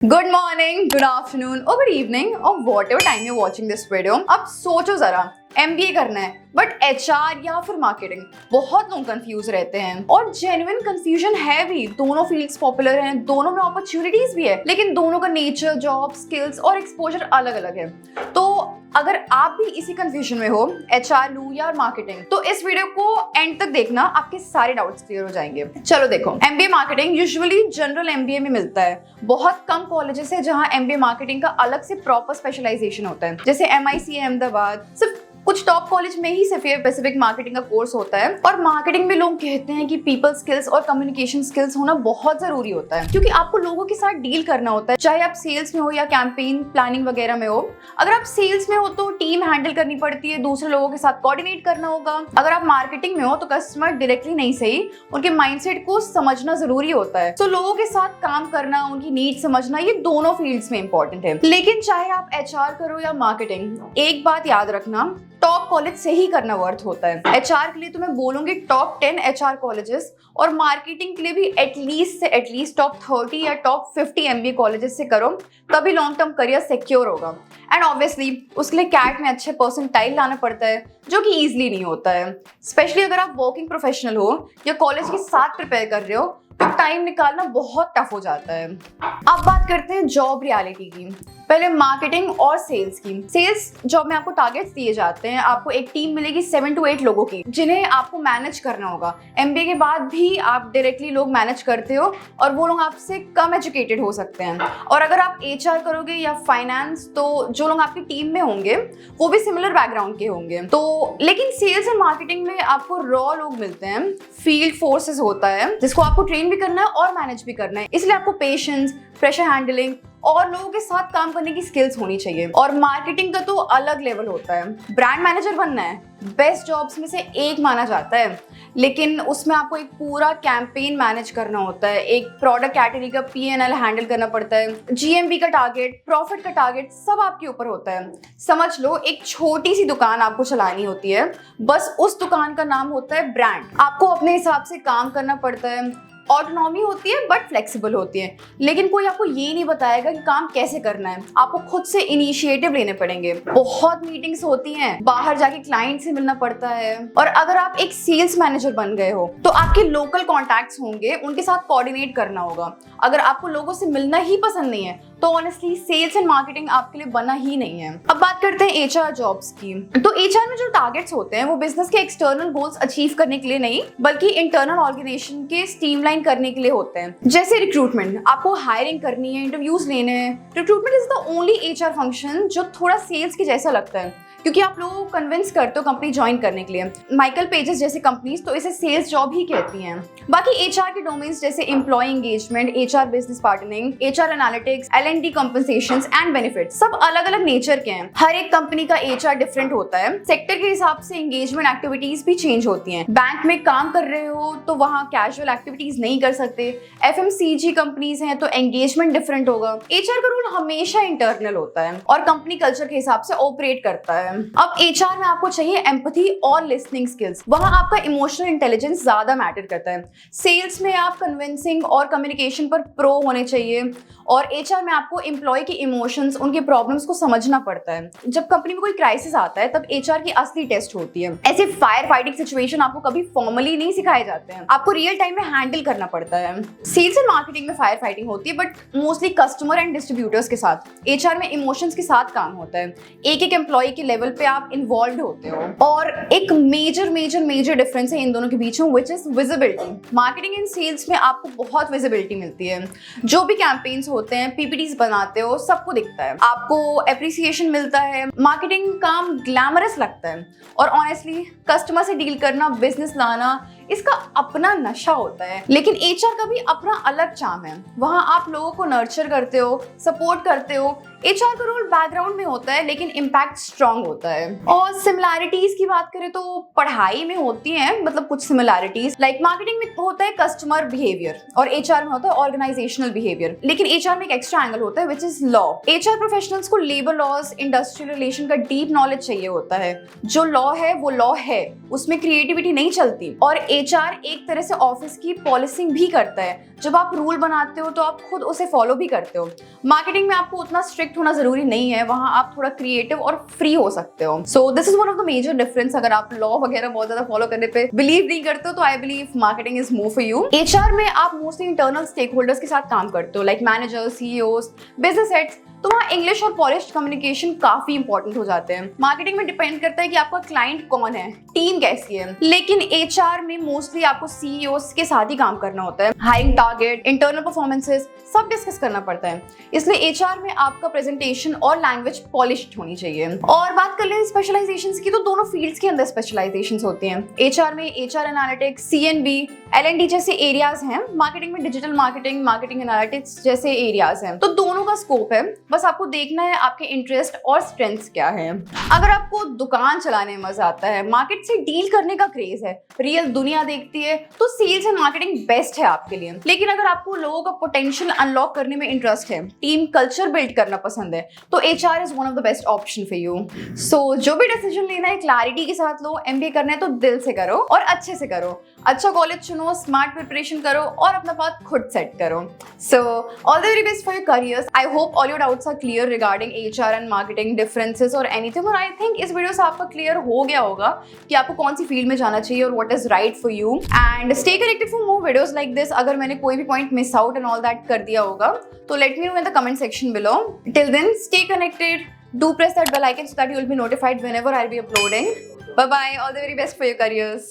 Good morning, good afternoon और good evening और what ever time you watching this video. अब सोचो जरा, MBA करना है बट HR या फिर मार्केटिंग, बहुत लोग कंफ्यूज रहते हैं और जेन्युइन कंफ्यूजन है भी। दोनों फील्ड्स पॉपुलर हैं, दोनों में अपॉर्चुनिटीज भी है, लेकिन दोनों का नेचर, जॉब, स्किल्स और एक्सपोजर अलग अलग है। तो अगर आप भी इसी कंफ्यूजन में हो, HR लूं या मार्केटिंग, तो इस वीडियो को एंड तक देखना, आपके सारे डाउट्स क्लियर हो जाएंगे। चलो देखो, MBA marketing usually general MBA में मिलता है। बहुत कम कॉलेजेस है जहां MBA मार्केटिंग का अलग से प्रॉपर स्पेशलाइजेशन होता है, जैसे MIC अहमदाबाद। सिर्फ कुछ टॉप कॉलेज में ही सिर्फ स्पेसिफिक मार्केटिंग का कोर्स होता है। और मार्केटिंग में लोग कहते हैं कि पीपल स्किल्स और कम्युनिकेशन स्किल्स होना बहुत जरूरी होता है, क्योंकि आपको लोगों के साथ डील करना होता है, चाहे आप सेल्स में हो या कैंपेन प्लानिंग वगैरह में हो। अगर आप सेल्स में हो तो टीम हैंडल करनी पड़ती है, दूसरे लोगों के साथ कोऑर्डिनेट करना होगा। अगर आप मार्केटिंग में हो तो कस्टमर डायरेक्टली नहीं सही, उनके माइंडसेट को समझना जरूरी होता है। तो लोगों के साथ काम करना, उनकी नीड समझना, ये दोनों फील्ड्स में इंपॉर्टेंट है। लेकिन चाहे आप HR करो या मार्केटिंग, एक बात याद रखना, टॉप कॉलेज से ही करना वर्थ होता है। HR के लिए तो मैं बोलूंगी टॉप 10 HR कॉलेजेस, और मार्केटिंग के लिए भी एटलीस्ट टॉप 30 या टॉप 50 MBA कॉलेजेस से करो, तभी लॉन्ग टर्म करियर सिक्योर होगा। एंड ऑब्वियसली उसके लिए कैट में अच्छे परसेंटाइल लाना पड़ता है, जो कि इजीली नहीं होता है। स्पेशली अगर आप वर्किंग प्रोफेशनल हो या कॉलेज के साथ प्रिपेयर कर रहे हो, तो टाइम निकालना बहुत टफ हो जाता है। अब बात करते हैं जॉब रियलिटी की। पहले मार्केटिंग और सेल्स की। सेल्स जॉब में आपको टारगेट्स दिए जाते हैं। आपको एक टीम मिलेगी 7 to 8 लोगों की, जिन्हें आपको मैनेज करना होगा। MBA के बाद भी आप डायरेक्टली लोग मैनेज करते हो, और वो लोग आपसे कम एजुकेटेड हो सकते हैं। और अगर आप HR करोगे या फाइनेंस, तो जो लोग आपकी टीम में होंगे वो भी सिमिलर बैकग्राउंड के होंगे। तो लेकिन सेल्स एंड मार्केटिंग में आपको रॉ लोग मिलते हैं, फील्ड फोर्सेस होता है, जिसको आपको ट्रेन भी करना है और मैनेज भी करना है। इसलिए आपको पेशेंस, प्रेशर हैंडलिंग और लोगों के साथ काम करने की स्किल्स होनी चाहिए। और मार्केटिंग का तो अलग लेवल होता है। ब्रांड मैनेजर बनना है, बेस्ट जॉब्स में से एक माना जाता है, लेकिन उसमें आपको एक पूरा कैंपेन मैनेज करना होता है, एक प्रोडक्ट कैटेगरी का P&L हैंडल करना पड़ता है, GMV का टारगेट, प्रॉफिट का टारगेट सब आपके ऊपर होता है। समझ लो एक छोटी सी दुकान आपको चलानी होती है, बस उस दुकान का नाम होता है ब्रांड। आपको अपने हिसाब से काम करना पड़ता है, ऑटोनॉमी होती है बट फ्लेक्सिबल होती है, लेकिन कोई आपको ये नहीं बताएगा कि काम कैसे करना है। आपको खुद से इनिशिएटिव लेने पड़ेंगे। बहुत मीटिंग्स होती हैं, बाहर जाके क्लाइंट से मिलना पड़ता है। और अगर आप एक सेल्स मैनेजर बन गए हो तो आपके लोकल कॉन्टैक्ट्स होंगे, उनके साथ कोऑर्डिनेट करना होगा। अगर आपको लोगों से मिलना ही पसंद नहीं है तो ऑनेस्टली सेल्स एंड मार्केटिंग आपके लिए बना ही नहीं है। अब बात करते हैं HR जॉब्स की। तो HR में जो टारगेट्स होते हैं वो बिजनेस के एक्सटर्नल गोल्स अचीव करने के लिए नहीं, बल्कि इंटरनल ऑर्गेनाइजेशन के स्ट्रीमलाइन करने के लिए होते हैं। जैसे रिक्रूटमेंट, आपको हायरिंग करनी है, इंटरव्यूज लेने हैं। Recruitment is the only HR function जो थोड़ा सेल्स के जैसा लगता है, क्योंकि आप लोगों को कन्विंस करते हो कंपनी ज्वाइन करने के लिए। माइकल पेजेस जैसे कंपनीज तो इसे सेल्स जॉब ही कहती हैं। बाकी HR के डोमेन्स जैसे employee engagement, HR business partnering, HR analytics, L&D compensations and benefits, सब अलग अलग नेचर के हैं। हर एक कंपनी का HR डिफरेंट होता है। सेक्टर के हिसाब से एंगेजमेंट एक्टिविटीज भी चेंज होती हैं। बैंक में काम कर रहे हो तो वहाँ कैजुअल एक्टिविटीज नहीं कर सकते। FMCG कंपनीज हैं तो एंगेजमेंट डिफरेंट होगा। HR का रोल हमेशा इंटरनल होता है और कंपनी कल्चर के हिसाब से ऑपरेट करता है। अब HR में आपको चाहिए एम्पैथी और लिसनिंग स्किल्स, वहां आपका इमोशनल इंटेलिजेंस ज्यादा मैटर करता है। सेल्स में आप कन्विंसिंग और कम्युनिकेशन पर प्रो होने चाहिए, और HR में आपको एम्प्लॉय के इमोशंस, उनके प्रॉब्लम्स को समझना पड़ता है। जब कंपनी में कोई क्राइसिस आता है तब HR की असली टेस्ट होती है। ऐसे फायर फाइटिंग सिचुएशन आपको कभी फॉर्मली नहीं सिखाए जाते हैं, आपको रियल टाइम में हैंडल करना पड़ता है। सेल्स एंड मार्केटिंग में फायर फाइटिंग होती है, but mostly customer and distributors के साथ। HR में इमोशंस के साथ काम होता है, एक एक एम्प्लॉय के लेवल पे आप इन्वॉल्व होते हो। और एक मेजर डिफरेंस है इन दोनों के बीच में, which is visibility. Marketing and sales में आपको बहुत विजिबिलिटी मिलती है। जो भी कैंपेन्स होते हैं, PPTs बनाते हो, सबको दिखता है, आपको एप्रिसिएशन मिलता है। मार्केटिंग काम ग्लैमरस लगता है, और ऑनेस्टली कस्टमर से डील करना, बिजनेस लाना, इसका अपना नशा होता है। लेकिन HR का भी अपना अलग चार्म है। वहां आप लोगों को नर्चर करते हो, सपोर्ट करते हो। HR का रोल बैकग्राउंड में होता है, लेकिन इम्पैक्ट स्ट्रांग होता है। और सिमिलैरिटीज की बात करें तो पढ़ाई में होती हैं, मतलब कुछ सिमिलैरिटीज। लाइक मार्केटिंग में होता है कस्टमर बिहेवियर और HR में होता है ऑर्गेनाइजेशनल बिहेवियर। लेकिन HR में एक एक्स्ट्रा एंगल होता है, which is law. HR professionals को लेबर लॉज, इंडस्ट्रियल रिलेशन का डीप नॉलेज चाहिए होता है। जो लॉ है वो लॉ है, उसमें क्रिएटिविटी नहीं चलती। और HR एक तरह से ऑफिस की पॉलिसिंग भी करता है। जब आप रूल बनाते हो तो आप खुद उसे फॉलो भी करते हो। मार्केटिंग में आपको उतना स्ट्रिक्ट होना जरूरी नहीं है, वहां आप थोड़ा क्रिएटिव और फ्री हो सकते हो। So this is one of the major difference. अगर आप लॉ वगैरह बहुत ज्यादा फॉलो करने पे बिलीव नहीं करते हो तो I believe marketing is more for you. HR में आप मोस्टली इंटरनल स्टेक होल्डर्स के साथ काम करते हो, like managers, CEOs, business heads, तो वहाँ इंग्लिश और पॉलिश्ड कम्युनिकेशन काफी इंपॉर्टेंट हो जाते हैं। मार्केटिंग में डिपेंड करता है कि आपका क्लाइंट कौन है, टीम कैसी है, लेकिन HR में मोस्टली आपको CEOs के साथ ही काम करना होता है। हायरिंग टारगेट, इंटरनल परफॉर्मेंसेस सब डिस्कस करना पड़ता है, इसलिए HR में आपका प्रेजेंटेशन और लैंग्वेज पॉलिश्ड होनी चाहिए। और बात कर लें स्पेशलाइजेशंस की, तो दोनों फील्ड्स के अंदर स्पेशलाइजेशंस होती हैं। HR में HR एनालिटिक्स, CNB, L&D जैसे एरियाज हैं। मार्केटिंग में डिजिटल मार्केटिंग, मार्केटिंग एनालिटिक्स जैसे एरियाज हैं। तो दोनों का स्कोप है, बस आपको देखना है आपके इंटरेस्ट और स्ट्रेंथ्स क्या है। अगर आपको दुकान चलाने में मजा आता है, मार्केट से डील करने का क्रेज है, रियल दुनिया देखती है, तो सेल्स एंड मार्केटिंग बेस्ट है आपके लिए। लेकिन अगर आपको लोगों का पोटेंशियल अनलॉक करने में इंटरेस्ट है, टीम कल्चर बिल्ड करना पसंद है, तो HR is one of the best option for you. So जो भी डिसीजन लेना है क्लैरिटी के साथ लो। MBA करना है तो दिल से करो और अच्छे से करो। अच्छा कॉलेज चुनो, स्मार्ट प्रिपरेशन करो और अपना पाथ खुद सेट करो। So all the very best for your careers. I hope all your doubts are clear regarding HR and marketing differences और एनीथिंग। और आई थिंक इस वीडियो से आपका क्लियर हो गया होगा कि आपको कौन सी फील्ड में जाना चाहिए और what is right for you. And stay connected for more videos like this. अगर मैंने कोई भी point miss out and all that कर दिया होगा तो let me know in the comment section below. Till then, stay connected. Do press that bell icon so that you will be notified whenever I'll be uploading. Bye bye. All the very best for your careers.